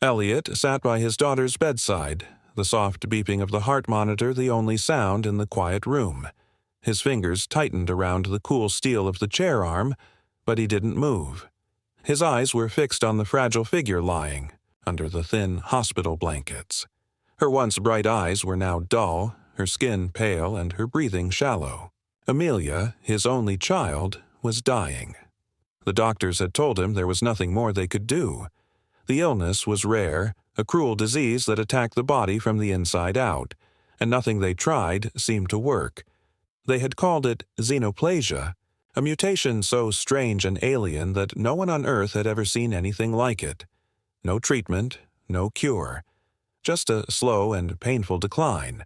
Elliot sat by his daughter's bedside, the soft beeping of the heart monitor the only sound in the quiet room. His fingers tightened around the cool steel of the chair arm, but he didn't move. His eyes were fixed on the fragile figure lying under the thin hospital blankets. Her once bright eyes were now dull, her skin pale and her breathing shallow. Amelia, his only child, was dying. The doctors had told him there was nothing more they could do. The illness was rare, a cruel disease that attacked the body from the inside out, and nothing they tried seemed to work. They had called it xenoplasia, a mutation so strange and alien that no one on Earth had ever seen anything like it. No treatment, no cure, just a slow and painful decline.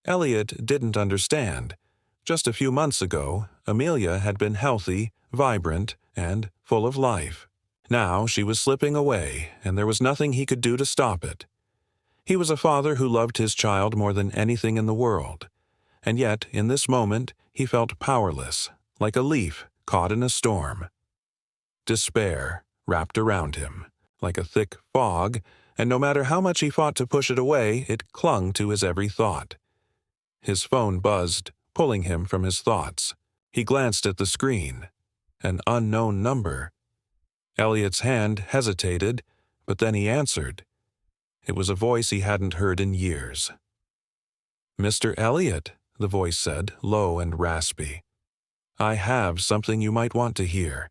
Elliot didn't understand. Just a few months ago, Amelia had been healthy, vibrant, and full of life. Now she was slipping away, and there was nothing he could do to stop it. He was a father who loved his child more than anything in the world, and yet in this moment he felt powerless, like a leaf caught in a storm. Despair wrapped around him, like a thick fog, and no matter how much he fought to push it away, it clung to his every thought. His phone buzzed, pulling him from his thoughts. He glanced at the screen. An unknown number. Elliot's hand hesitated, but then he answered. It was a voice he hadn't heard in years. "Mr. Elliot," the voice said, low and raspy. "I have something you might want to hear."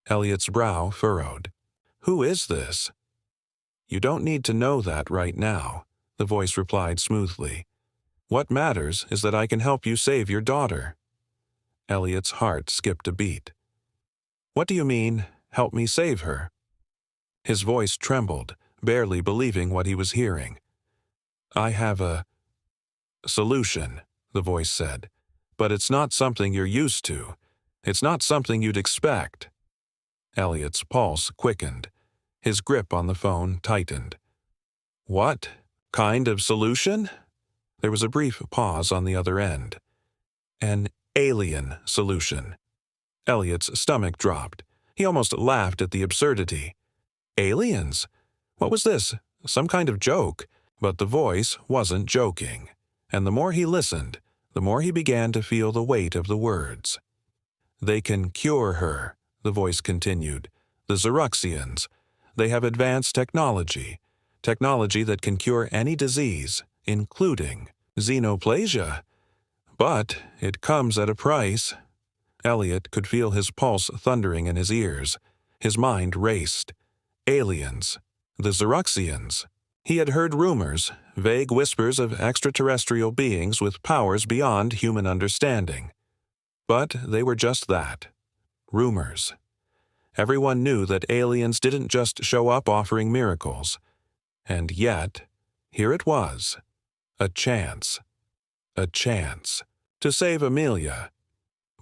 Elliot's brow furrowed. "Who is this?" "You don't need to know that right now," the voice replied smoothly. "What matters is that I can help you save your daughter." Elliot's heart skipped a beat. "What do you mean, help me save her?" His voice trembled, barely believing what he was hearing. "I have a solution," the voice said, "but it's not something you're used to. It's not something you'd expect." Elliot's pulse quickened. His grip on the phone tightened. "What kind of solution?" There was a brief pause on the other end. "An alien solution." Elliot's stomach dropped. He almost laughed at the absurdity. Aliens? What was this? Some kind of joke? But the voice wasn't joking. And the more he listened, the more he began to feel the weight of the words. "They can cure her," the voice continued. "The Xeruxians. They have advanced technology. Technology that can cure any disease, including xenoplasia. But it comes at a price." Elliot could feel his pulse thundering in his ears. His mind raced. Aliens. The Xeruxians. He had heard rumors, vague whispers of extraterrestrial beings with powers beyond human understanding. But they were just that. Rumors. Everyone knew that aliens didn't just show up offering miracles. And yet, here it was. A chance. A chance. To save Amelia.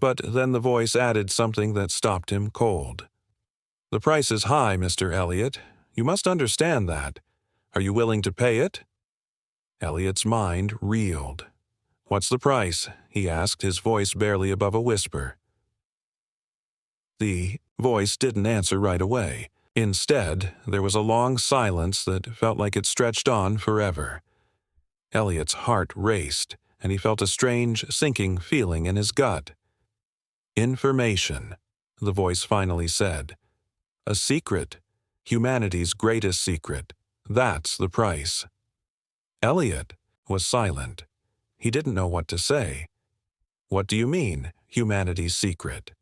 But then the voice added something that stopped him cold. "The price is high, Mr. Elliot. You must understand that. Are you willing to pay it?" Elliot's mind reeled. "What's the price?" he asked, his voice barely above a whisper. The voice didn't answer right away. Instead, there was a long silence that felt like it stretched on forever. Elliot's heart raced, and he felt a strange, sinking feeling in his gut. "Information," the voice finally said. "A secret. Humanity's greatest secret. That's the price." Elliot was silent. He didn't know what to say. "What do you mean, humanity's secret?"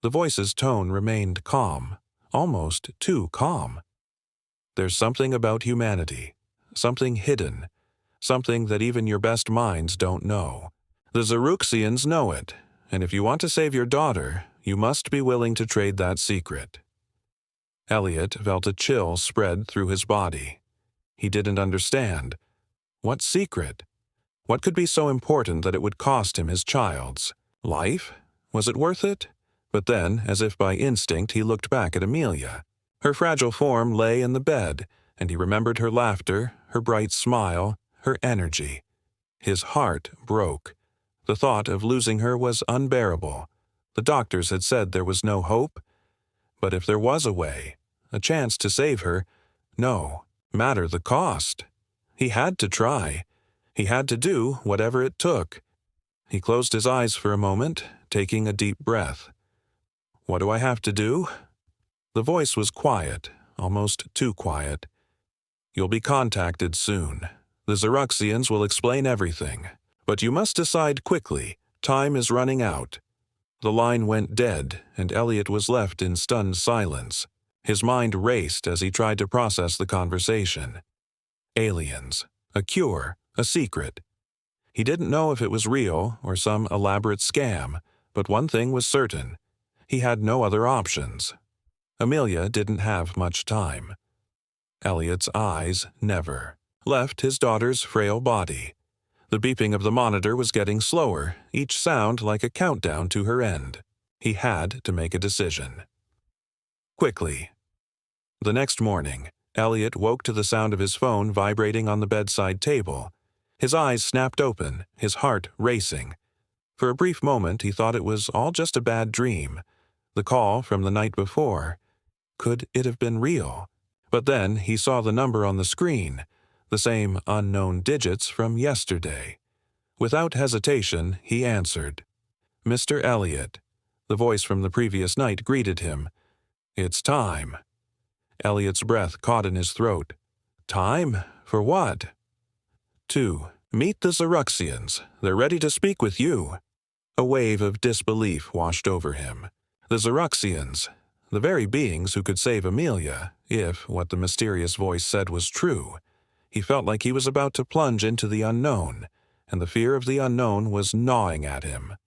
The voice's tone remained calm, almost too calm. "There's something about humanity, something hidden, something that even your best minds don't know. The Xeruxians know it, and if you want to save your daughter, you must be willing to trade that secret." Elliot felt a chill spread through his body. He didn't understand. What secret? What could be so important that it would cost him his child's life? Was it worth it? But then, as if by instinct, he looked back at Amelia. Her fragile form lay in the bed, and he remembered her laughter, her bright smile, her energy. His heart broke. The thought of losing her was unbearable. The doctors had said there was no hope. But if there was a way, a chance to save her, No, matter the cost. He had to try. He had to do whatever it took. He closed his eyes for a moment, taking a deep breath. What do I have to do? The voice was quiet, almost too quiet. You'll be contacted soon. The Xeruxians will explain everything. But you must decide quickly. Time is running out. The line went dead, and Elliot was left in stunned silence. His mind raced as he tried to process the conversation. Aliens. A cure. A secret. He didn't know if it was real or some elaborate scam, but one thing was certain. He had no other options. Amelia didn't have much time. Elliot's eyes never left his daughter's frail body. The beeping of the monitor was getting slower, each sound like a countdown to her end. He had to make a decision. Quickly. The next morning, Elliot woke to the sound of his phone vibrating on the bedside table. His eyes snapped open, his heart racing. For a brief moment he thought it was all just a bad dream. The call from the night before. Could it have been real? But then he saw the number on the screen, the same unknown digits from yesterday. Without hesitation, he answered. Mr. Elliot. The voice from the previous night greeted him. It's time. Elliot's breath caught in his throat. Time? For what? 2. Meet the Xeruxians. They're ready to speak with you. A wave of disbelief washed over him. The Xeruxians. The very beings who could save Amelia, if what the mysterious voice said was true. He felt like he was about to plunge into the unknown, and the fear of the unknown was gnawing at him.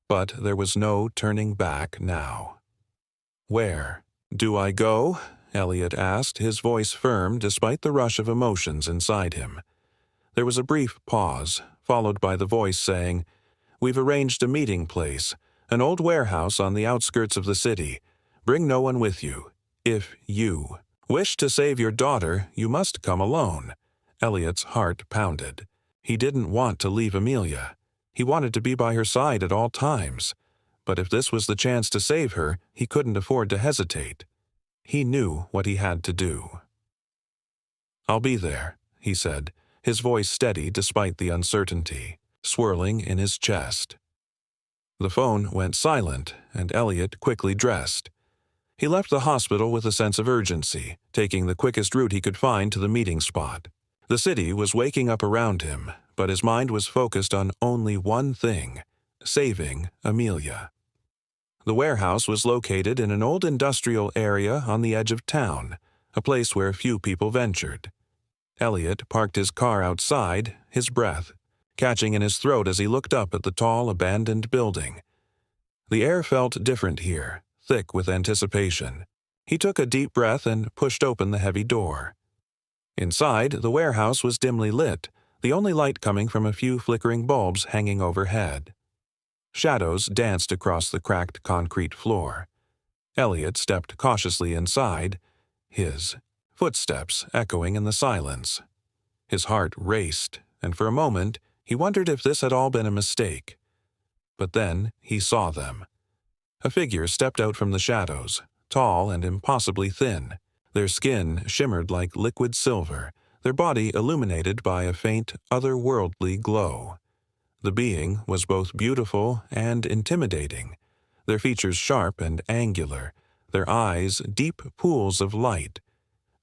But there was no turning back now. Where? Do I go? Elliot asked, his voice firm despite the rush of emotions inside him. There was a brief pause, followed by the voice saying, We've arranged a meeting place, an old warehouse on the outskirts of the city. Bring no one with you. If you wish to save your daughter, you must come alone. Elliot's heart pounded. He didn't want to leave Amelia. He wanted to be by her side at all times. But if this was the chance to save her, he couldn't afford to hesitate. He knew what he had to do. I'll be there, he said, his voice steady despite the uncertainty, swirling in his chest. The phone went silent, and Elliot quickly dressed. He left the hospital with a sense of urgency, taking the quickest route he could find to the meeting spot. The city was waking up around him, but his mind was focused on only one thing, saving Amelia. The warehouse was located in an old industrial area on the edge of town, a place where few people ventured. Elliot parked his car outside, his breath catching in his throat as he looked up at the tall, abandoned building. The air felt different here, thick with anticipation. He took a deep breath and pushed open the heavy door. Inside, the warehouse was dimly lit, the only light coming from a few flickering bulbs hanging overhead. Shadows danced across the cracked concrete floor. Elliot stepped cautiously inside, his footsteps echoing in the silence. His heart raced, and for a moment he wondered if this had all been a mistake. But then he saw them. A figure stepped out from the shadows, tall and impossibly thin. Their skin shimmered like liquid silver, their body illuminated by a faint, otherworldly glow. The being was both beautiful and intimidating, their features sharp and angular, their eyes deep pools of light.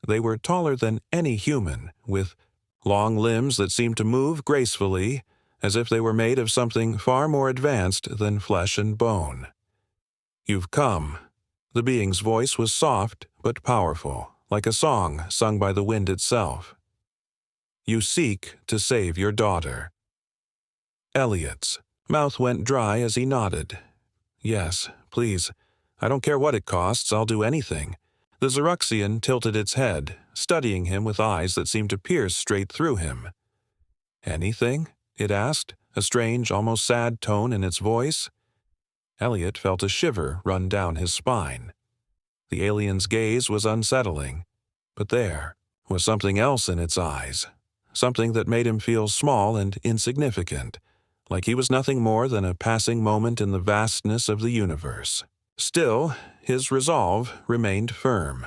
They were taller than any human, with long limbs that seemed to move gracefully, as if they were made of something far more advanced than flesh and bone. You've come. The being's voice was soft but powerful, like a song sung by the wind itself. You seek to save your daughter. Elliot's mouth went dry as he nodded. Yes, please. I don't care what it costs, I'll do anything. The Xeruxian tilted its head, studying him with eyes that seemed to pierce straight through him. Anything? It asked, a strange, almost sad tone in its voice. Elliot felt a shiver run down his spine. The alien's gaze was unsettling, but there was something else in its eyes, something that made him feel small and insignificant, like he was nothing more than a passing moment in the vastness of the universe. Still, his resolve remained firm.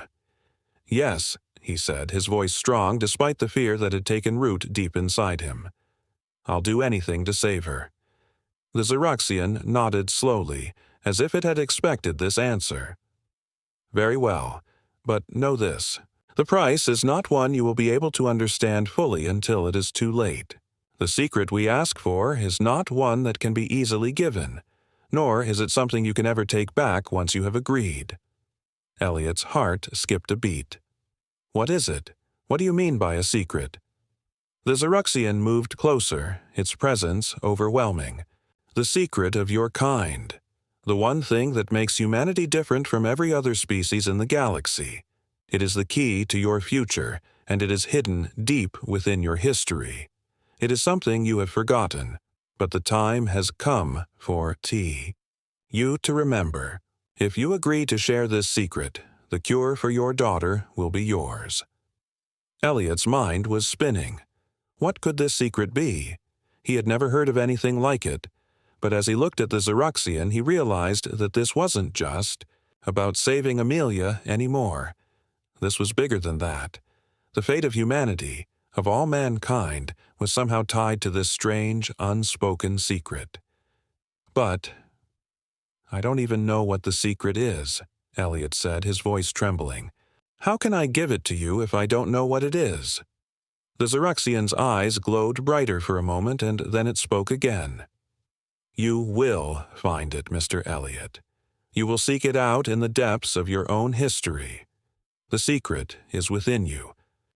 Yes, he said, his voice strong despite the fear that had taken root deep inside him. "I'll do anything to save her." The Xeroxian nodded slowly, as if it had expected this answer. "Very well, but know this. The price is not one you will be able to understand fully until it is too late. The secret we ask for is not one that can be easily given, nor is it something you can ever take back once you have agreed." Elliot's heart skipped a beat. "What is it? What do you mean by a secret?" The Xeroxian moved closer, its presence overwhelming. "The secret of your kind. The one thing that makes humanity different from every other species in the galaxy. It is the key to your future, and it is hidden deep within your history. It is something you have forgotten, but the time has come for you to remember. If you agree to share this secret, the cure for your daughter will be yours." Elliot's mind was spinning. What could this secret be? He had never heard of anything like it, but as he looked at the Xeroxian, he realized that this wasn't just about saving Amelia anymore. This was bigger than that. The fate of humanity, of all mankind, was somehow tied to this strange, unspoken secret. "But I don't even know what the secret is," Elliot said, his voice trembling. "How can I give it to you if I don't know what it is?" The Xeroxian's eyes glowed brighter for a moment, and then it spoke again. "You will find it, Mr. Elliot. You will seek it out in the depths of your own history. The secret is within you,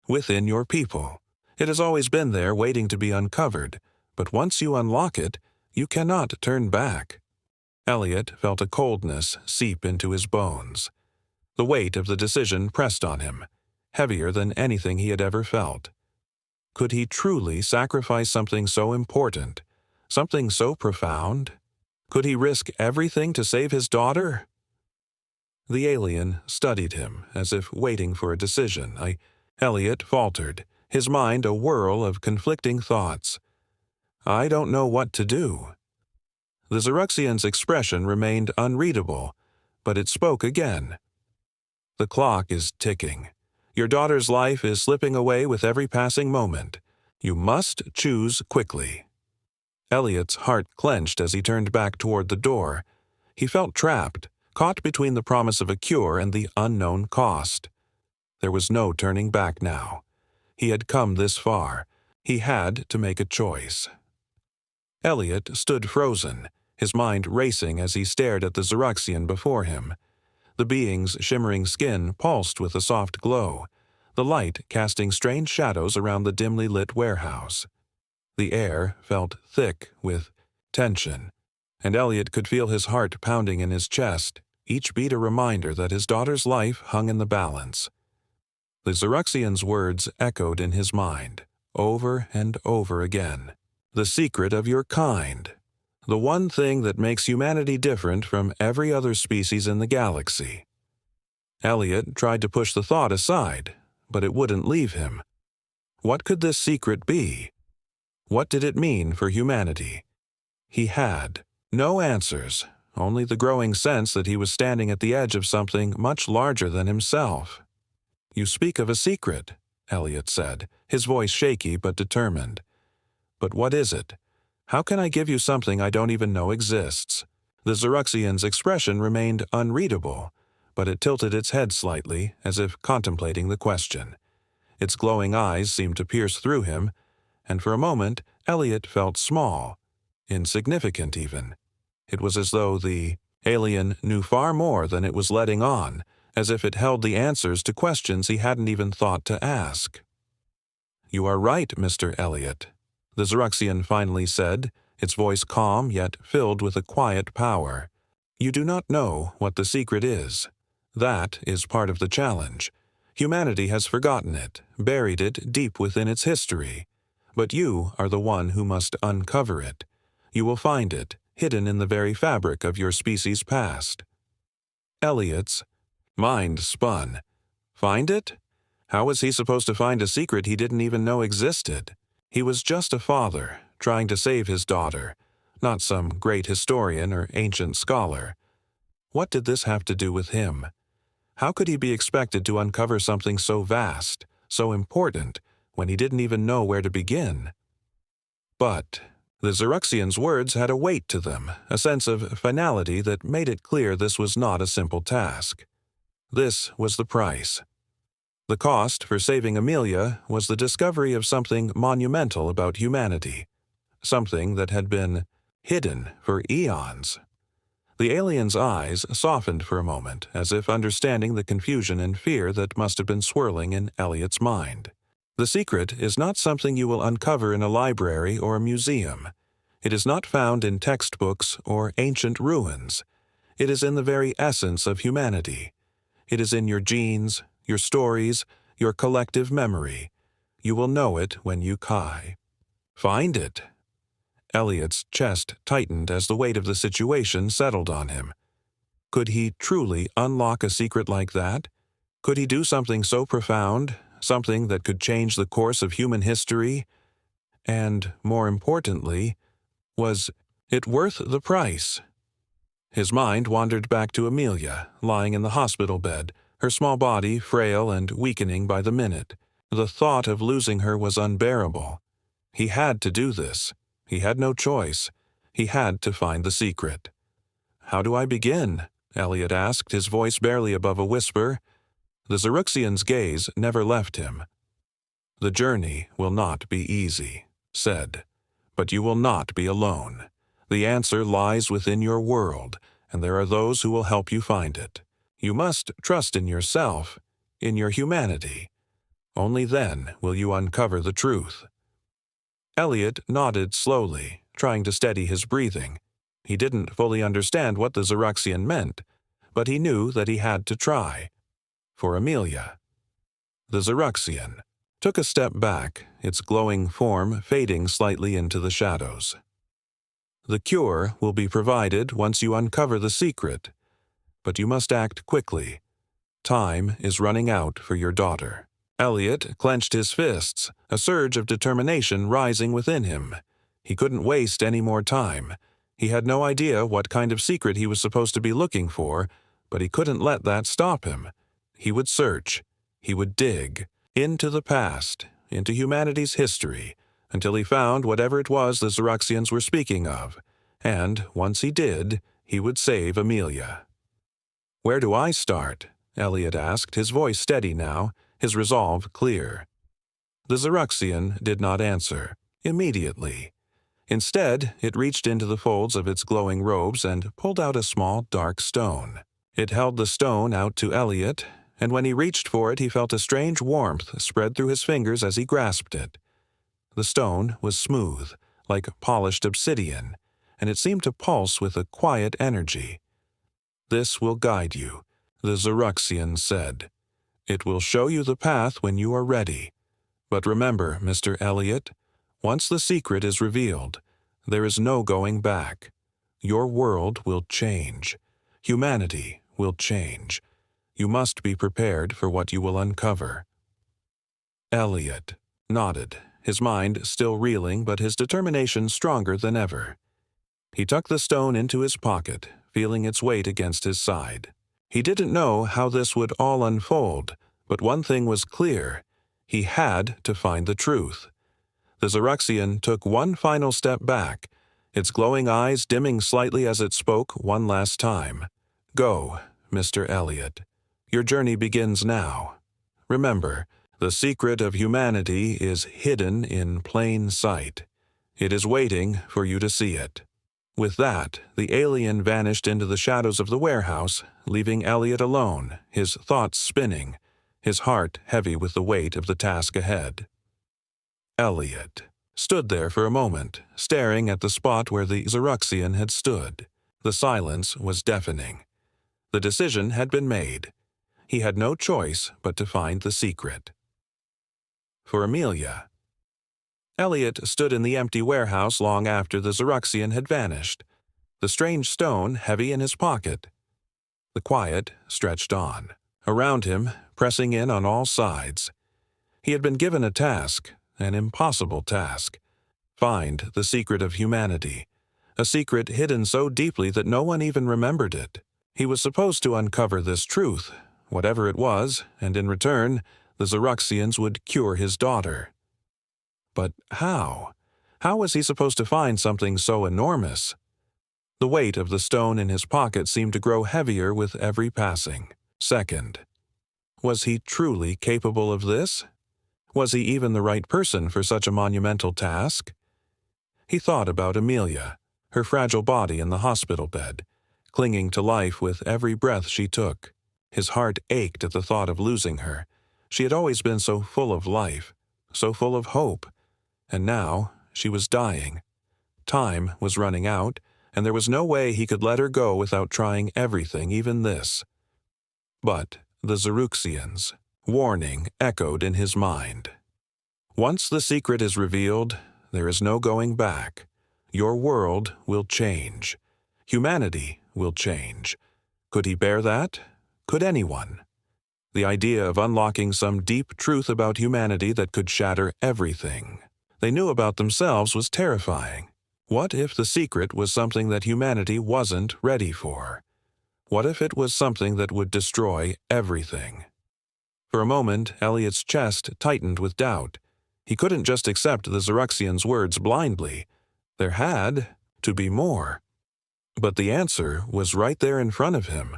within your people. It has always been there waiting to be uncovered, but once you unlock it, you cannot turn back." Elliot felt a coldness seep into his bones. The weight of the decision pressed on him, heavier than anything he had ever felt. Could he truly sacrifice something so important, something so profound? Could he risk everything to save his daughter? The alien studied him, as if waiting for a decision. Elliot faltered, his mind a whirl of conflicting thoughts. "I don't know what to do." The Xeroxian's expression remained unreadable, but it spoke again. "The clock is ticking. Your daughter's life is slipping away with every passing moment. You must choose quickly." Elliot's heart clenched as he turned back toward the door. He felt trapped, caught between the promise of a cure and the unknown cost. There was no turning back now. He had come this far. He had to make a choice. Elliot stood frozen, his mind racing as he stared at the Xeroxian before him. The being's shimmering skin pulsed with a soft glow, the light casting strange shadows around the dimly lit warehouse. The air felt thick with tension, and Elliot could feel his heart pounding in his chest, each beat a reminder that his daughter's life hung in the balance. The Xeroxian's words echoed in his mind, over and over again. "The secret of your kind. The one thing that makes humanity different from every other species in the galaxy." Elliot tried to push the thought aside, but it wouldn't leave him. What could this secret be? What did it mean for humanity? He had no answers, only the growing sense that he was standing at the edge of something much larger than himself. "You speak of a secret," Elliot said, his voice shaky but determined. "But what is it? How can I give you something I don't even know exists?" The Xeroxian's expression remained unreadable, but it tilted its head slightly, as if contemplating the question. Its glowing eyes seemed to pierce through him, and for a moment Elliot felt small, insignificant even. It was as though the alien knew far more than it was letting on, as if it held the answers to questions he hadn't even thought to ask. "You are right, Mr. Elliot," the Xeroxian finally said, its voice calm yet filled with a quiet power. "You do not know what the secret is. That is part of the challenge. Humanity has forgotten it, buried it deep within its history. But you are the one who must uncover it. You will find it, hidden in the very fabric of your species' past." Elliot's mind spun. Find it? How was he supposed to find a secret he didn't even know existed? He was just a father, trying to save his daughter, not some great historian or ancient scholar. What did this have to do with him? How could he be expected to uncover something so vast, so important, when he didn't even know where to begin? But the Xeruxian's words had a weight to them, a sense of finality that made it clear this was not a simple task. This was the price. The cost for saving Amelia was the discovery of something monumental about humanity, something that had been hidden for eons. The alien's eyes softened for a moment, as if understanding the confusion and fear that must have been swirling in Elliot's mind. The secret is not something you will uncover in a library or a museum. It is not found in textbooks or ancient ruins. It is in the very essence of humanity. It is in your genes, your stories, your collective memory. You will know it when you die. Find it. Elliot's chest tightened as the weight of the situation settled on him. Could he truly unlock a secret like that? Could he do something so profound, something that could change the course of human history? And, more importantly, was it worth the price? His mind wandered back to Amelia, lying in the hospital bed, her small body frail and weakening by the minute. The thought of losing her was unbearable. He had to do this. He had no choice. He had to find the secret. "How do I begin?" Elliot asked, his voice barely above a whisper. The Xeruxian's gaze never left him. "The journey will not be easy," said, "but you will not be alone. The answer lies within your world, and there are those who will help you find it. You must trust in yourself, in your humanity. Only then will you uncover the truth." Elliot nodded slowly, trying to steady his breathing. He didn't fully understand what the Xeruxian meant, but he knew that he had to try. For Amelia. The Xeruxian took a step back, its glowing form fading slightly into the shadows. "The cure will be provided once you uncover the secret, but you must act quickly. Time is running out for your daughter." Elliot clenched his fists, a surge of determination rising within him. He couldn't waste any more time. He had no idea what kind of secret he was supposed to be looking for, but he couldn't let that stop him. He would search. He would dig into the past, into humanity's history, until he found whatever it was the Xeruxians were speaking of. And, once he did, he would save Amelia. "Where do I start?" Elliot asked, his voice steady now, his resolve clear. The Xeruxian did not answer, immediately. Instead, it reached into the folds of its glowing robes and pulled out a small, dark stone. It held the stone out to Elliot, and when he reached for it he felt a strange warmth spread through his fingers as he grasped it. The stone was smooth, like polished obsidian, and it seemed to pulse with a quiet energy. "This will guide you," the Xeruxian said. "It will show you the path when you are ready. But remember, Mr. Elliot, once the secret is revealed, there is no going back. Your world will change. Humanity will change. You must be prepared for what you will uncover." Elliot nodded, his mind still reeling but his determination stronger than ever. He tucked the stone into his pocket, feeling its weight against his side. He didn't know how this would all unfold, but one thing was clear. He had to find the truth. The Xeruxian took one final step back, its glowing eyes dimming slightly as it spoke one last time. "Go, Mr. Elliot. Your journey begins now. Remember, the secret of humanity is hidden in plain sight. It is waiting for you to see it." With that, the alien vanished into the shadows of the warehouse, leaving Elliot alone, his thoughts spinning, his heart heavy with the weight of the task ahead. Elliot stood there for a moment, staring at the spot where the Xeruxian had stood. The silence was deafening. The decision had been made. He had no choice but to find the secret. For Amelia. Elliot stood in the empty warehouse long after the Xeruxian had vanished, the strange stone heavy in his pocket. The quiet stretched on. Around him, pressing in on all sides. He had been given a task, an impossible task. Find the secret of humanity, a secret hidden so deeply that no one even remembered it. He was supposed to uncover this truth, whatever it was, and in return, the Xeruxians would cure his daughter. But how? How was he supposed to find something so enormous? The weight of the stone in his pocket seemed to grow heavier with every passing second. Was he truly capable of this? Was he even the right person for such a monumental task? He thought about Amelia, her fragile body in the hospital bed, clinging to life with every breath she took. His heart ached at the thought of losing her. She had always been so full of life, so full of hope, and now she was dying. Time was running out, and there was no way he could let her go without trying everything, even this. But the Xeruxians, warning echoed in his mind. Once the secret is revealed, there is no going back. Your world will change. Humanity will change. Could he bear that? Could anyone? The idea of unlocking some deep truth about humanity that could shatter everything they knew about themselves was terrifying. What if the secret was something that humanity wasn't ready for? What if it was something that would destroy everything? For a moment, Elliot's chest tightened with doubt. He couldn't just accept the Xeruxians' words blindly. There had to be more. But the answer was right there in front of him.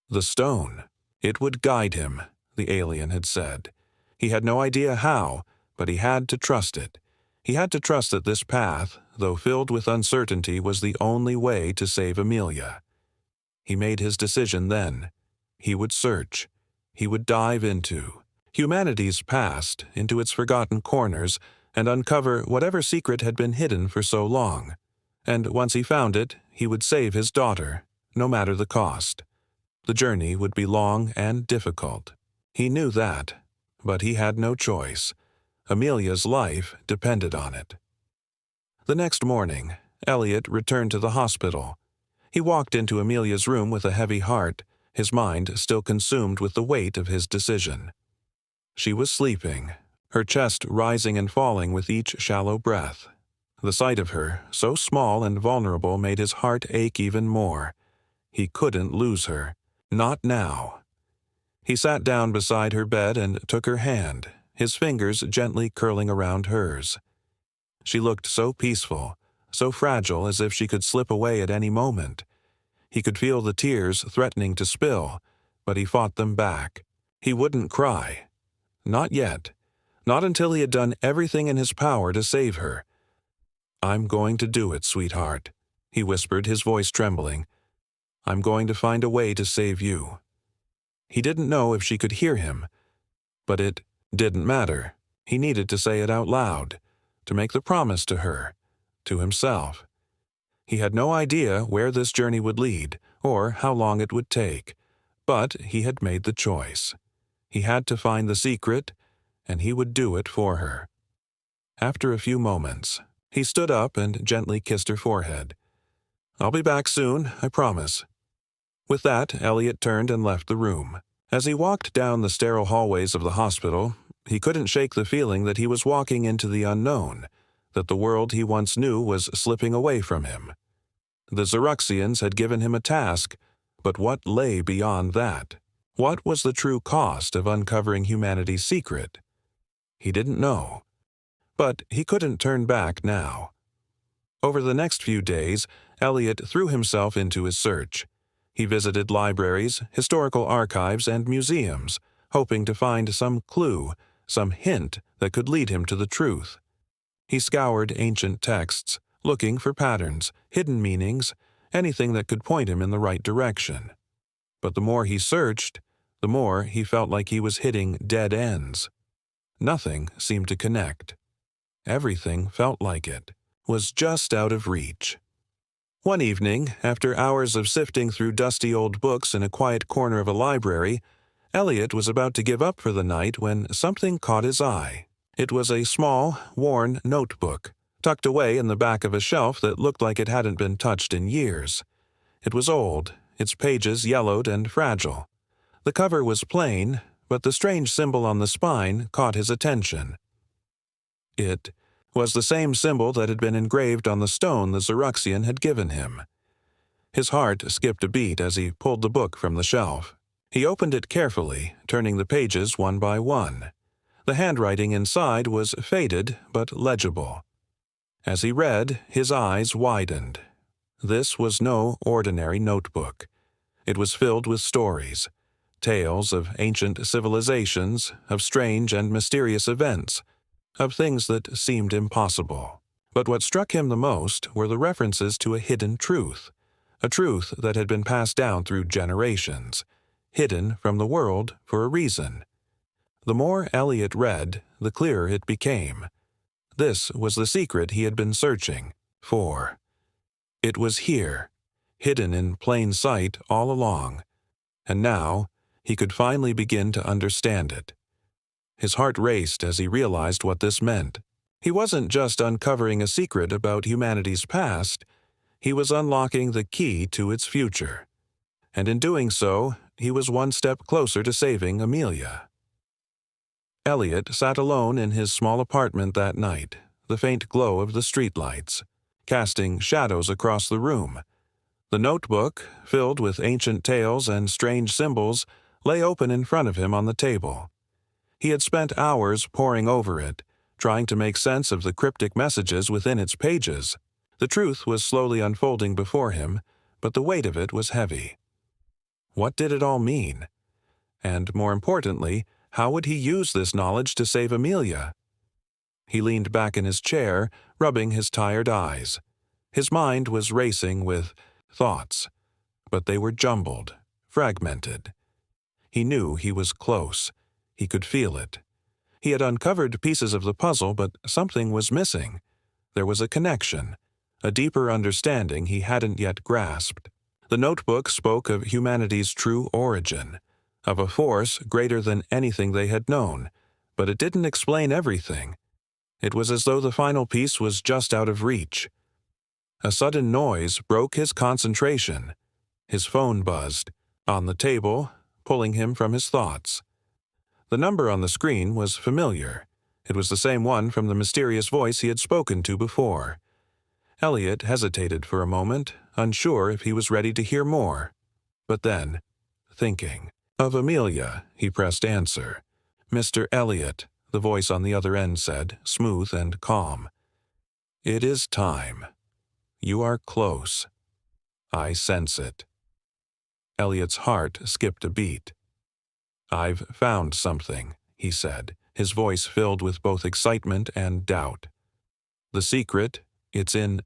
The stone. It would guide him, the alien had said. He had no idea how, but he had to trust it. He had to trust that this path, though filled with uncertainty, was the only way to save Amelia. He made his decision then. He would search. He would dive into humanity's past, into its forgotten corners, and uncover whatever secret had been hidden for so long. And once he found it, he would save his daughter, no matter the cost. The journey would be long and difficult. He knew that, but he had no choice. Amelia's life depended on it. The next morning, Elliot returned to the hospital. He walked into Amelia's room with a heavy heart, his mind still consumed with the weight of his decision. She was sleeping, her chest rising and falling with each shallow breath. The sight of her, so small and vulnerable, made his heart ache even more. He couldn't lose her. Not now. He sat down beside her bed and took her hand, his fingers gently curling around hers. She looked so peaceful, so fragile, as if she could slip away at any moment. He could feel the tears threatening to spill, but he fought them back. He wouldn't cry. Not yet. Not until he had done everything in his power to save her. "I'm going to do it, sweetheart," he whispered, his voice trembling. "I'm going to find a way to save you." He didn't know if she could hear him, but it didn't matter. He needed to say it out loud, to make the promise to her, to himself. He had no idea where this journey would lead, or how long it would take, but he had made the choice. He had to find the secret, and he would do it for her. After a few moments, he stood up and gently kissed her forehead. "I'll be back soon, I promise." With that, Elliot turned and left the room. As he walked down the sterile hallways of the hospital, he couldn't shake the feeling that he was walking into the unknown, that the world he once knew was slipping away from him. The Xeruxians had given him a task, but what lay beyond that? What was the true cost of uncovering humanity's secret? He didn't know. But he couldn't turn back now. Over the next few days, Elliot threw himself into his search. He visited libraries, historical archives, and museums, hoping to find some clue, some hint that could lead him to the truth. He scoured ancient texts, looking for patterns, hidden meanings, anything that could point him in the right direction. But the more he searched, the more he felt like he was hitting dead ends. Nothing seemed to connect. Everything felt like it was just out of reach. One evening, after hours of sifting through dusty old books in a quiet corner of a library, Elliot was about to give up for the night when something caught his eye. It was a small, worn notebook, tucked away in the back of a shelf that looked like it hadn't been touched in years. It was old, its pages yellowed and fragile. The cover was plain, but the strange symbol on the spine caught his attention. It was the same symbol that had been engraved on the stone the Xeruxian had given him. His heart skipped a beat as he pulled the book from the shelf. He opened it carefully, turning the pages one by one. The handwriting inside was faded but legible. As he read, his eyes widened. This was no ordinary notebook. It was filled with stories, tales of ancient civilizations, of strange and mysterious events, of things that seemed impossible. But what struck him the most were the references to a hidden truth, a truth that had been passed down through generations, hidden from the world for a reason. The more Elliot read, the clearer it became. This was the secret he had been searching for. It was here, hidden in plain sight all along, and now he could finally begin to understand it. His heart raced as he realized what this meant. He wasn't just uncovering a secret about humanity's past, he was unlocking the key to its future. And in doing so, he was one step closer to saving Amelia. Elliot sat alone in his small apartment that night, the faint glow of the streetlights, casting shadows across the room. The notebook, filled with ancient tales and strange symbols, lay open in front of him on the table. He had spent hours poring over it, trying to make sense of the cryptic messages within its pages. The truth was slowly unfolding before him, but the weight of it was heavy. What did it all mean? And more importantly, how would he use this knowledge to save Amelia? He leaned back in his chair, rubbing his tired eyes. His mind was racing with thoughts, but they were jumbled, fragmented. He knew he was close. He could feel it. He had uncovered pieces of the puzzle, but something was missing. There was a connection, a deeper understanding he hadn't yet grasped. The notebook spoke of humanity's true origin, of a force greater than anything they had known, but it didn't explain everything. It was as though the final piece was just out of reach. A sudden noise broke his concentration. His phone buzzed, on the table, pulling him from his thoughts. The number on the screen was familiar. It was the same one from the mysterious voice he had spoken to before. Elliot hesitated for a moment, unsure if he was ready to hear more. But then, thinking of Amelia, he pressed answer. "Mr. Elliot," the voice on the other end said, smooth and calm. "It is time. You are close. I sense it." Elliot's heart skipped a beat. "I've found something," he said, his voice filled with both excitement and doubt. "The secret, it's in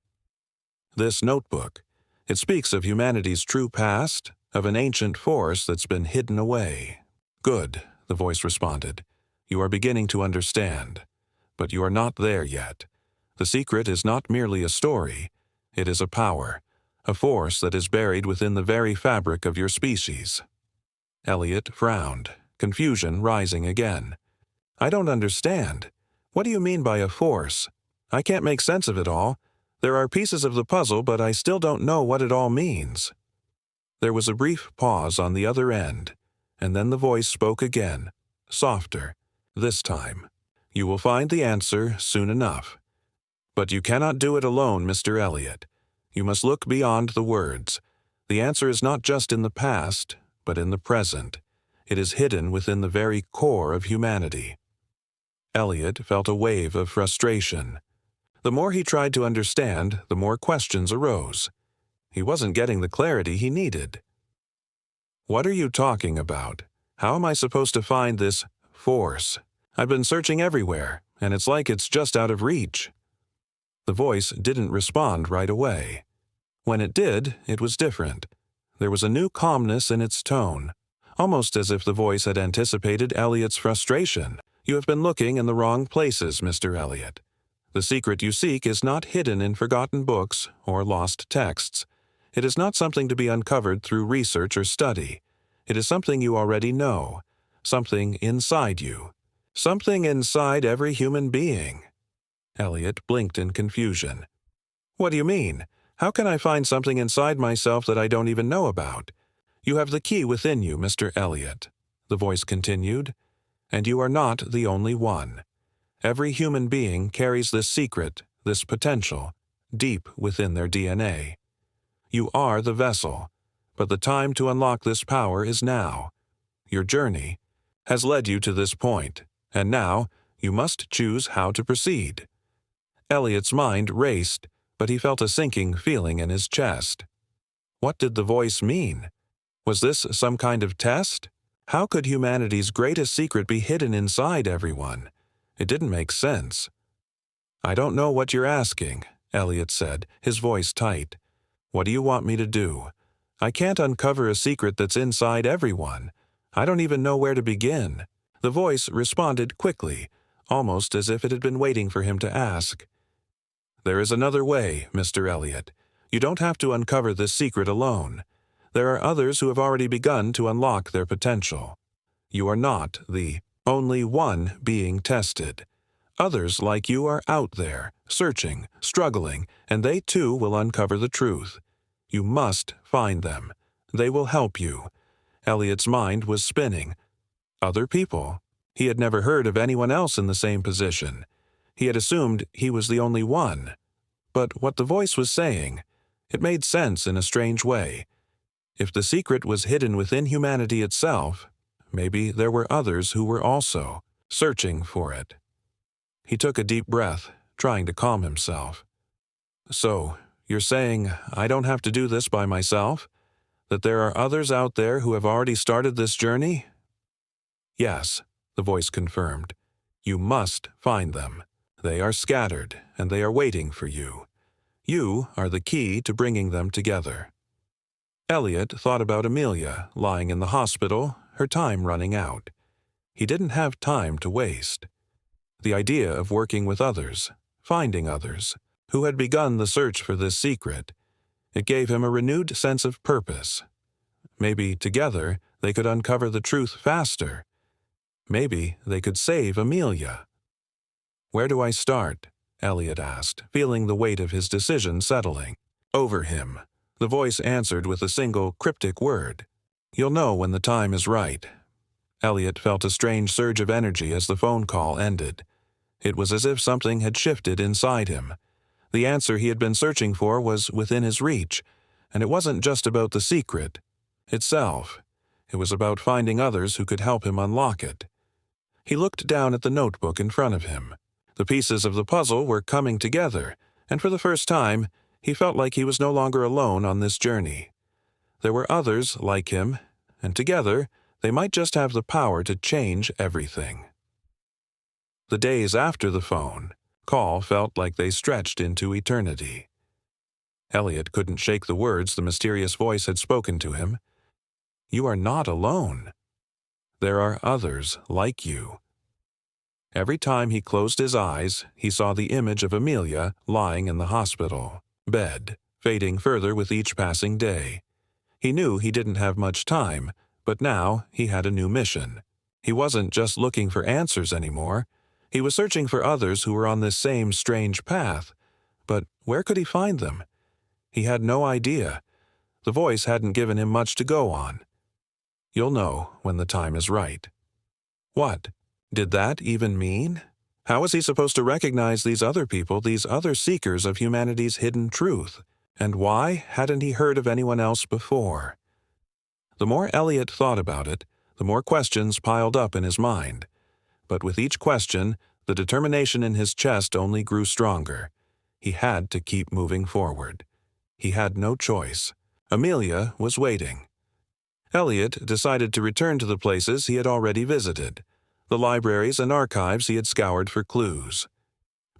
this notebook. It speaks of humanity's true past, of an ancient force that's been hidden away." "Good," the voice responded. "You are beginning to understand. But you are not there yet. The secret is not merely a story. It is a power, a force that is buried within the very fabric of your species." Elliot frowned, confusion rising again. "I don't understand. What do you mean by a force? I can't make sense of it all. There are pieces of the puzzle, but I still don't know what it all means." There was a brief pause on the other end, and then the voice spoke again, softer. "This time. You will find the answer soon enough. But you cannot do it alone, Mr. Elliot. You must look beyond the words. The answer is not just in the past, but in the present. It is hidden within the very core of humanity." Elliot felt a wave of frustration. The more he tried to understand, the more questions arose. He wasn't getting the clarity he needed. "What are you talking about? How am I supposed to find this force? I've been searching everywhere, and it's like it's just out of reach." The voice didn't respond right away. When it did, it was different. There was a new calmness in its tone, almost as if the voice had anticipated Elliot's frustration. "You have been looking in the wrong places, Mr. Elliot. The secret you seek is not hidden in forgotten books or lost texts. It is not something to be uncovered through research or study. It is something you already know, something inside you, something inside every human being." Elliot blinked in confusion. "What do you mean? How can I find something inside myself that I don't even know about?" "You have the key within you, Mr. Elliot," the voice continued, "and you are not the only one. Every human being carries this secret, this potential, deep within their DNA. You are the vessel, but the time to unlock this power is now. your journey, has led you to this point, and now you must choose how to proceed. Elliot's mind raced, but he felt a sinking feeling in his chest. What did the voice mean? Was this some kind of test? How could humanity's greatest secret be hidden inside everyone? It didn't make sense. "I don't know what you're asking," Elliot said, his voice tight. "What do you want me to do? I can't uncover a secret that's inside everyone. I don't even know where to begin." The voice responded quickly, almost as if it had been waiting for him to ask. "There is another way, Mr. Elliot. You don't have to uncover this secret alone. There are others who have already begun to unlock their potential. You are not the only one being tested. Others like you are out there, searching, struggling, and they too will uncover the truth. You must find them. They will help you." Elliot's mind was spinning. Other people? He had never heard of anyone else in the same position. He had assumed he was the only one. But what the voice was saying, it made sense in a strange way. If the secret was hidden within humanity itself, maybe there were others who were also searching for it. He took a deep breath, trying to calm himself. "So, you're saying I don't have to do this by myself? That there are others out there who have already started this journey?" "Yes," the voice confirmed. "You must find them. They are scattered, and they are waiting for you. You are the key to bringing them together." Elliot thought about Amelia lying in the hospital, her time running out. He didn't have time to waste. The idea of working with others, finding others, who had begun the search for this secret, it gave him a renewed sense of purpose. Maybe together they could uncover the truth faster. Maybe they could save Amelia. "Where do I start?" Elliot asked, feeling the weight of his decision settling over him. The voice answered with a single cryptic word. "You'll know when the time is right." Elliot felt a strange surge of energy as the phone call ended. It was as if something had shifted inside him. The answer he had been searching for was within his reach, and it wasn't just about the secret itself. It was about finding others who could help him unlock it. He looked down at the notebook in front of him. The pieces of the puzzle were coming together, and for the first time, he felt like he was no longer alone on this journey. There were others like him, and together, they might just have the power to change everything. The days after the phone call felt like they stretched into eternity. Elliot couldn't shake the words the mysterious voice had spoken to him. "You are not alone. There are others like you." Every time he closed his eyes, he saw the image of Amelia lying in the hospital bed, fading further with each passing day. He knew he didn't have much time, but now he had a new mission. He wasn't just looking for answers anymore. He was searching for others who were on this same strange path. But where could he find them? He had no idea. The voice hadn't given him much to go on. "You'll know when the time is right." What did that even mean? How was he supposed to recognize these other people, these other seekers of humanity's hidden truth? And why hadn't he heard of anyone else before? The more Elliot thought about it, the more questions piled up in his mind. But with each question, the determination in his chest only grew stronger. He had to keep moving forward. He had no choice. Amelia was waiting. Elliot decided to return to the places he had already visited, the libraries and archives he had scoured for clues.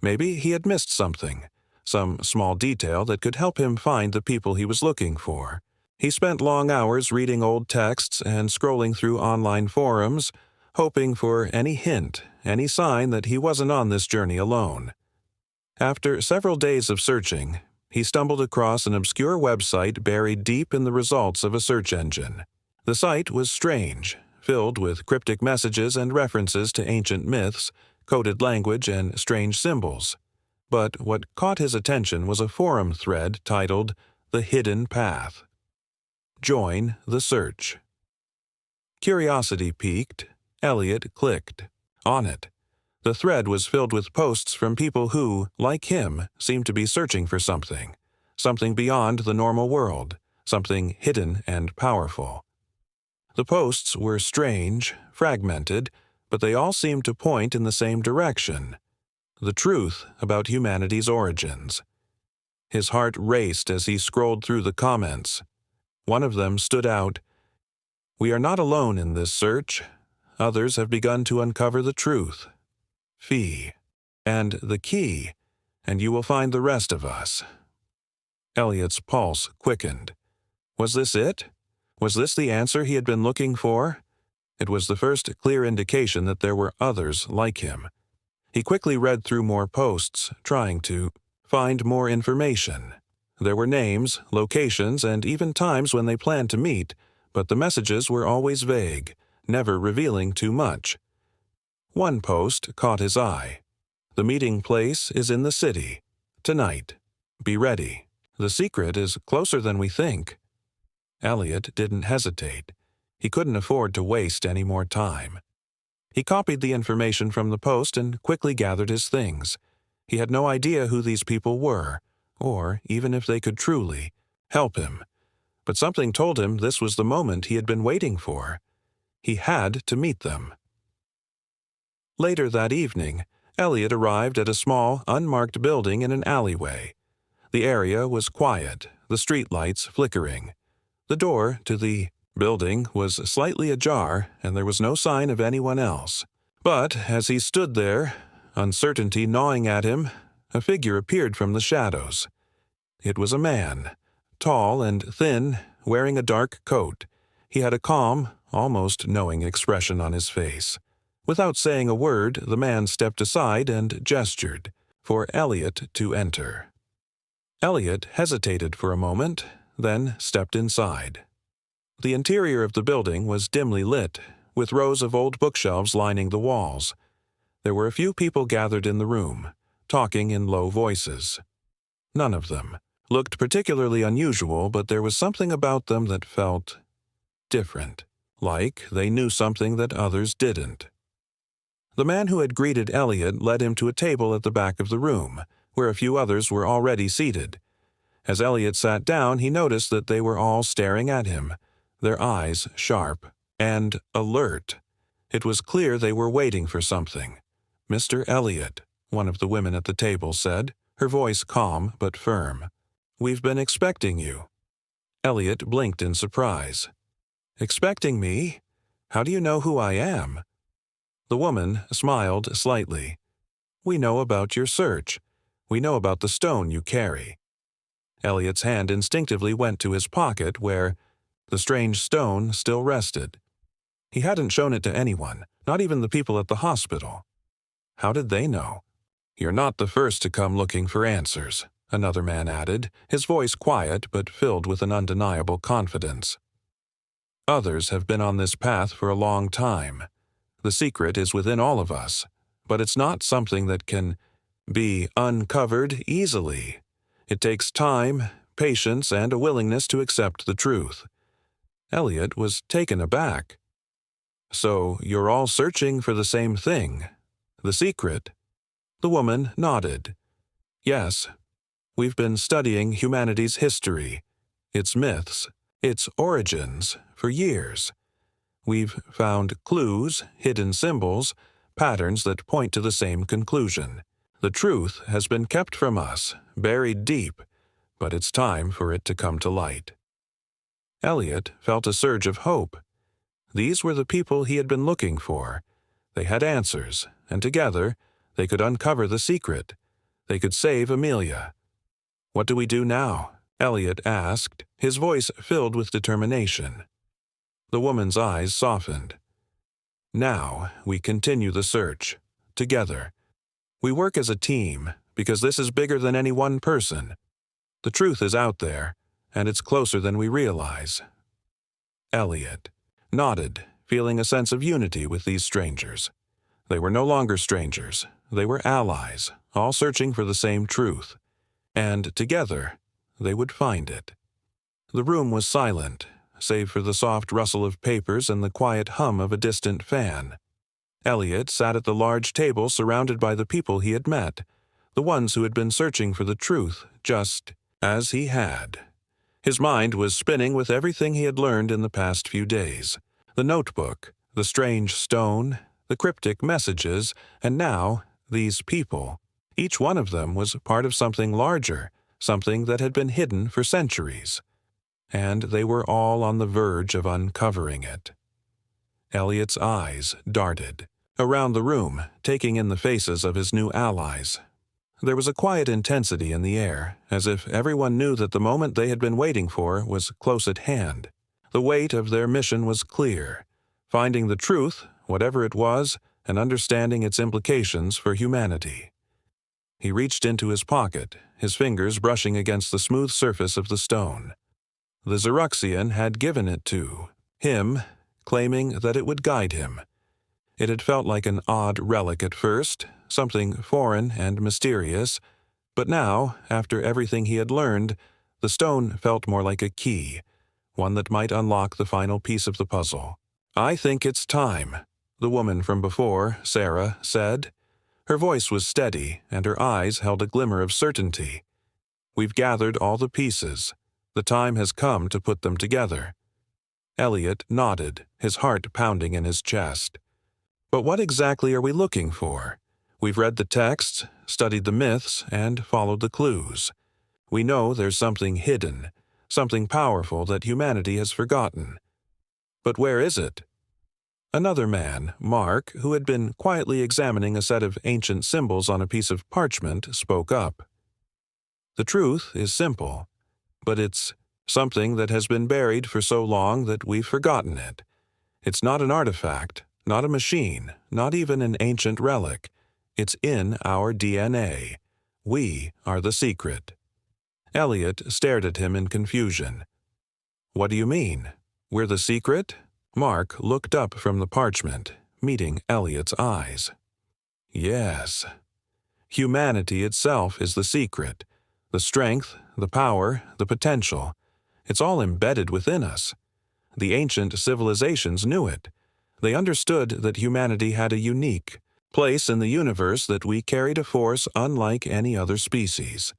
Maybe he had missed something, some small detail that could help him find the people he was looking for. He spent long hours reading old texts and scrolling through online forums, hoping for any hint, any sign that he wasn't on this journey alone. After several days of searching, he stumbled across an obscure website buried deep in the results of a search engine. The site was strange, filled with cryptic messages and references to ancient myths, coded language, and strange symbols. But what caught his attention was a forum thread titled "The Hidden Path." Join the search. Curiosity piqued, Elliot clicked on it. The thread was filled with posts from people who, like him, seemed to be searching for something beyond the normal world, something hidden and powerful. The posts were strange, fragmented, but they all seemed to point in the same direction: the truth about humanity's origins. His heart raced as he scrolled through the comments. One of them stood out: "We are not alone in this search. Others have begun to uncover the truth. Phi. And the key, and you will find the rest of us." Elliot's pulse quickened. Was this it? Was this the answer he had been looking for? It was the first clear indication that there were others like him. He quickly read through more posts, trying to find more information. There were names, locations, and even times when they planned to meet, but the messages were always vague, never revealing too much. One post caught his eye. "The meeting place is in the city. Tonight. Be ready. The secret is closer than we think." Elliot didn't hesitate. He couldn't afford to waste any more time. He copied the information from the post and quickly gathered his things. He had no idea who these people were, or even if they could truly help him. But something told him this was the moment he had been waiting for. He had to meet them. Later that evening, Elliot arrived at a small, unmarked building in an alleyway. The area was quiet, the streetlights flickering. The door to the building was slightly ajar, and there was no sign of anyone else. But as he stood there, uncertainty gnawing at him, a figure appeared from the shadows. It was a man, tall and thin, wearing a dark coat. He had a calm, almost knowing expression on his face. Without saying a word, the man stepped aside and gestured for Elliot to enter. Elliot hesitated for a moment, then stepped inside. The interior of the building was dimly lit, with rows of old bookshelves lining the walls. There were a few people gathered in the room, talking in low voices. None of them looked particularly unusual, but there was something about them that felt different, like they knew something that others didn't. The man who had greeted Elliot led him to a table at the back of the room, where a few others were already seated. As Elliot sat down, he noticed that they were all staring at him, their eyes sharp and alert. It was clear they were waiting for something. "Mr. Elliot," one of the women at the table said, her voice calm but firm. "We've been expecting you." Elliot blinked in surprise. "Expecting me? How do you know who I am?" The woman smiled slightly. "We know about your search. We know about the stone you carry." Elliot's hand instinctively went to his pocket where the strange stone still rested. He hadn't shown it to anyone, not even the people at the hospital. How did they know? "You're not the first to come looking for answers," another man added, his voice quiet but filled with an undeniable confidence. "Others have been on this path for a long time. The secret is within all of us, but it's not something that can be uncovered easily. It takes time, patience, and a willingness to accept the truth." Elliot was taken aback. "So you're all searching for the same thing, the secret?" The woman nodded. "Yes. We've been studying humanity's history, its myths, its origins, for years. We've found clues, hidden symbols, patterns that point to the same conclusion. The truth has been kept from us, buried deep, but it's time for it to come to light." Elliot felt a surge of hope. These were the people he had been looking for. They had answers, and together they could uncover the secret. They could save Amelia. "What do we do now?" Elliot asked, his voice filled with determination. The woman's eyes softened. "Now we continue the search, together. We work as a team, because this is bigger than any one person. The truth is out there, and it's closer than we realize." Elliot nodded, feeling a sense of unity with these strangers. They were no longer strangers. They were allies, all searching for the same truth. And together, they would find it. The room was silent, save for the soft rustle of papers and the quiet hum of a distant fan. Elliot sat at the large table surrounded by the people he had met, the ones who had been searching for the truth, just as he had. His mind was spinning with everything he had learned in the past few days. The notebook, the strange stone, the cryptic messages, and now these people. Each one of them was part of something larger, something that had been hidden for centuries. And they were all on the verge of uncovering it. Elliot's eyes darted around the room, taking in the faces of his new allies. There was a quiet intensity in the air, as if everyone knew that the moment they had been waiting for was close at hand. The weight of their mission was clear, finding the truth, whatever it was, and understanding its implications for humanity. He reached into his pocket, his fingers brushing against the smooth surface of the stone. The Xeruxian had given it to him, claiming that it would guide him. It had felt like an odd relic at first, something foreign and mysterious, but now, after everything he had learned, the stone felt more like a key, one that might unlock the final piece of the puzzle. "I think it's time," the woman from before, Sarah, said. Her voice was steady, and her eyes held a glimmer of certainty. "We've gathered all the pieces. The time has come to put them together." Elliot nodded, his heart pounding in his chest. "But what exactly are we looking for? We've read the texts, studied the myths, and followed the clues. We know there's something hidden, something powerful that humanity has forgotten. But where is it?" Another man, Mark, who had been quietly examining a set of ancient symbols on a piece of parchment, spoke up. "The truth is simple, but it's something that has been buried for so long that we've forgotten it. It's not an artifact, not a machine, not even an ancient relic. It's in our DNA. We are the secret." Elliot stared at him in confusion. "What do you mean? We're the secret?" Mark looked up from the parchment, meeting Elliot's eyes. "Yes. Humanity itself is the secret. The strength, the power, the potential. It's all embedded within us. The ancient civilizations knew it. They understood that humanity had a unique place in the universe, that we carried a force unlike any other species.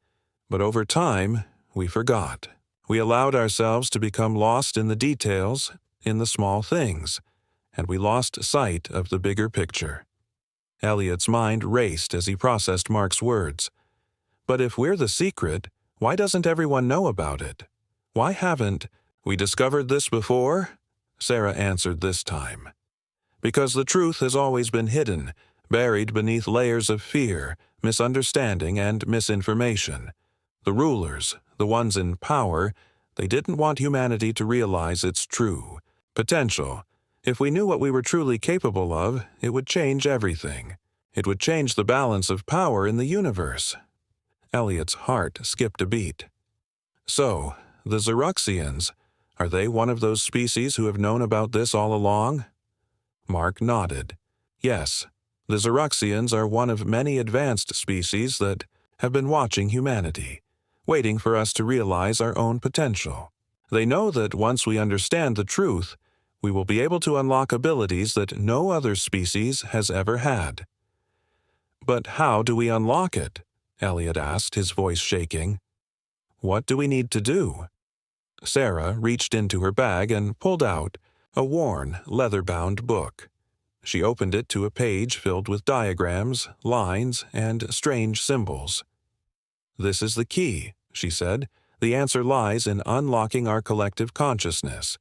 But over time, we forgot. We allowed ourselves to become lost in the details, in the small things, and we lost sight of the bigger picture." Elliot's mind raced as he processed Mark's words. "But if we're the secret, why doesn't everyone know about it? Why haven't we discovered this before?" Sarah answered this time. "Because the truth has always been hidden, buried beneath layers of fear, misunderstanding, and misinformation. The rulers, the ones in power, they didn't want humanity to realize its true potential. If we knew what we were truly capable of, it would change everything. It would change the balance of power in the universe." Elliot's heart skipped a beat. "So, the Xeruxians, are they one of those species who have known about this all along?" Mark nodded. "Yes, the Xeruxians are one of many advanced species that have been watching humanity, waiting for us to realize our own potential. They know that once we understand the truth, we will be able to unlock abilities that no other species has ever had." "But how do we unlock it?" Elliot asked, his voice shaking. "What do we need to do?" Sarah reached into her bag and pulled out a worn, leather-bound book. She opened it to a page filled with diagrams, lines, and strange symbols. "This is the key," she said. "The answer lies in unlocking our collective consciousness.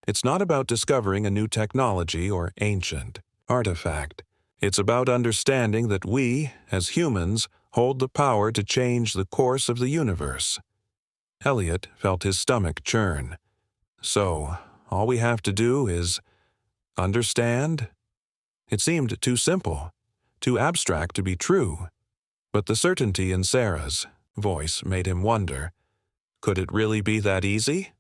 It's not about discovering a new technology or ancient artifact. It's about understanding that we, as humans, hold the power to change the course of the universe." Elliot felt his stomach churn. "So, all we have to do is understand?" It seemed too simple, too abstract to be true. But the certainty in Sarah's voice made him wonder. Could it really be that easy?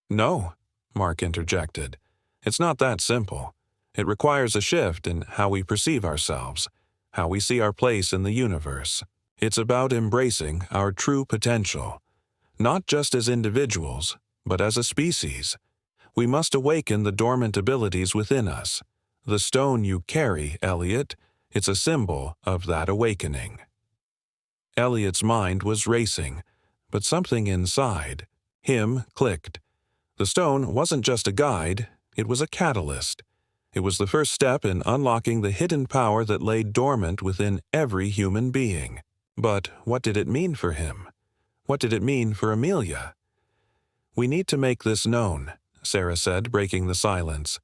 "No," Mark interjected. "It's not that simple. It requires a shift in how we perceive ourselves, how we see our place in the universe. It's about embracing our true potential, not just as individuals, but as a species. We must awaken the dormant abilities within us. The stone you carry, Elliot, it's a symbol of that awakening." Elliot's mind was racing, but something inside him clicked. The stone wasn't just a guide, It was a catalyst. It was the first step in unlocking the hidden power that lay dormant within every human being. But what did it mean for him? What did it mean for Amelia? "We need to make this known," Sarah said, breaking the silence.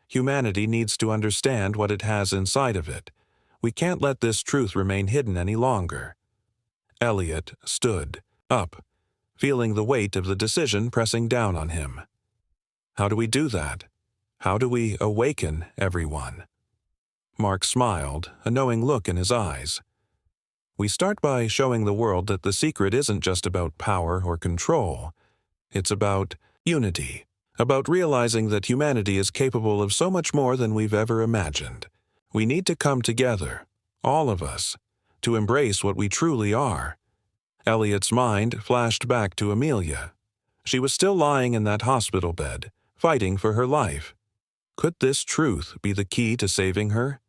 "Humanity needs to understand what it has inside of it. We can't let this truth remain hidden any longer." Elliot stood, up, feeling the weight of the decision pressing down on him. "How do we do that? How do we awaken everyone?" Mark smiled, a knowing look in his eyes. "We start by showing the world that the secret isn't just about power or control. It's about unity, about realizing that humanity is capable of so much more than we've ever imagined. We need to come together, all of us, to embrace what we truly are." Elliot's mind flashed back to Amelia. She was still lying in that hospital bed, fighting for her life. Could this truth be the key to saving her?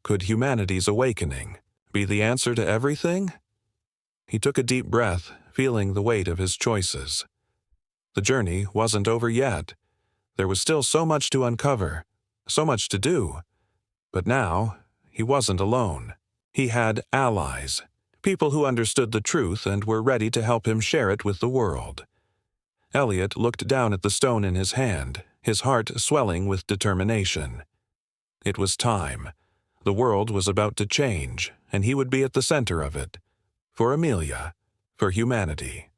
Could humanity's awakening be the answer to everything? He took a deep breath, feeling the weight of his choices. The journey wasn't over yet. There was still so much to uncover, so much to do. But now, he wasn't alone. He had allies, people who understood the truth and were ready to help him share it with the world. Elliot looked down at the stone in his hand, his heart swelling with determination. It was time. The world was about to change, and he would be at the center of it. For Amelia, for humanity.